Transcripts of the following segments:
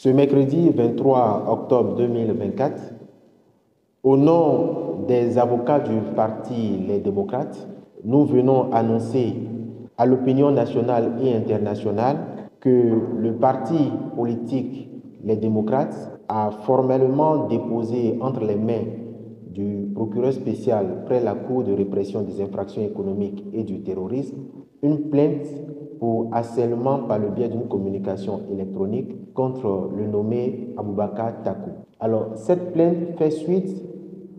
Ce mercredi 23 octobre 2024, au nom des avocats du parti Les Démocrates, nous venons annoncer à l'opinion nationale et internationale que le parti politique Les Démocrates a formellement déposé entre les mains du procureur spécial près la Cour de répression des infractions économiques et du terrorisme une plainte pour harcèlement par le biais d'une communication électronique contre le nommé Aboubakar Takou. Alors, cette plainte fait suite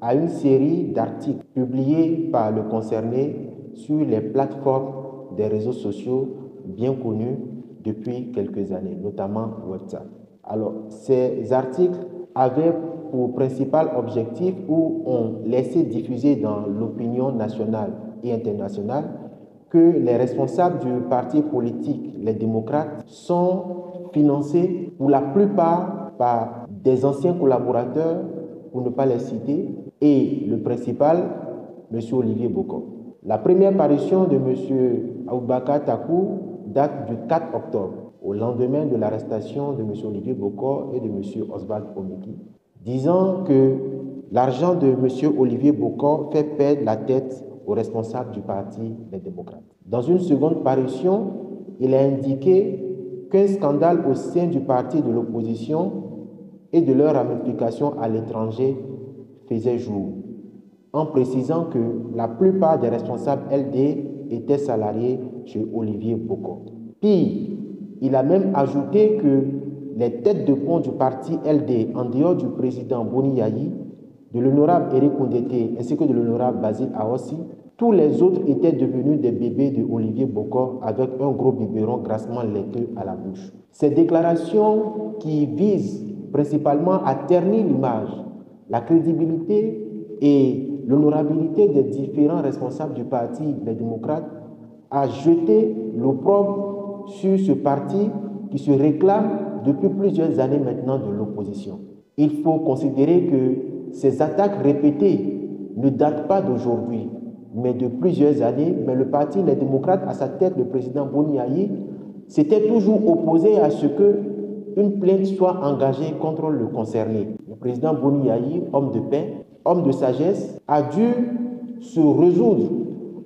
à une série d'articles publiés par le concerné sur les plateformes des réseaux sociaux bien connus depuis quelques années, notamment WhatsApp. Alors, ces articles avaient pour principal objectif ou ont laissé diffuser dans l'opinion nationale et internationale que les responsables du parti politique, les démocrates, sont financés pour la plupart par des anciens collaborateurs, pour ne pas les citer, et le principal, M. Olivier Bokor. La première parution de M. Aboubakar Takou date du 4 octobre, au lendemain de l'arrestation de M. Olivier Bokor et de M. Oswald Omeki, disant que l'argent de M. Olivier Bokor fait perdre la tête aux responsables du parti Les Démocrates. Dans une seconde parution, il a indiqué qu'un scandale au sein du parti de l'opposition et de leur ramification à l'étranger faisait jour, en précisant que la plupart des responsables LD étaient salariés chez Olivier Bokor. Pire, il a même ajouté que les têtes de pont du parti LD, en dehors du président Boni Yayi, de l'honorable Eric Koundété ainsi que de l'honorable Basile Aossi, tous les autres étaient devenus des bébés de Olivier Bokor avec un gros biberon grassement laiteux à la bouche. Ces déclarations qui visent principalement à ternir l'image, la crédibilité et l'honorabilité des différents responsables du parti Les Démocrates a jeté l'opprobre sur ce parti qui se réclame depuis plusieurs années maintenant de l'opposition. Il faut considérer que ces attaques répétées ne datent pas d'aujourd'hui, mais de plusieurs années. Mais le parti Les Démocrates, à sa tête, le président Boni Yayi, s'était toujours opposé à ce qu'une plainte soit engagée contre le concerné. Le président Boni Yayi, homme de paix, homme de sagesse, a dû se résoudre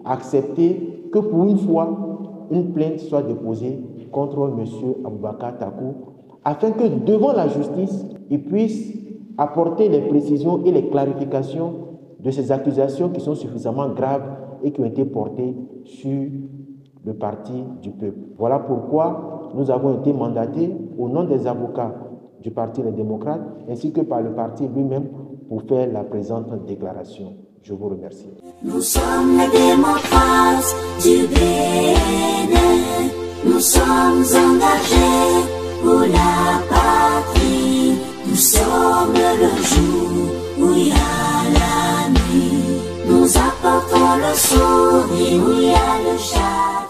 à accepter que pour une fois, une plainte soit déposée contre M. Aboubakar Takou, afin que devant la justice, il puisse apporter les précisions et les clarifications de ces accusations qui sont suffisamment graves et qui ont été portées sur le parti du peuple. Voilà pourquoi nous avons été mandatés au nom des avocats du parti Les Démocrates ainsi que par le parti lui-même pour faire la présente déclaration. Je vous remercie. Nous sommes les démocrates du Bénin. Nous sommes engagés pour la patrie. Nous sommes le jour où il y a la nuit. Nous apportons le sourire où il y a le chagrin.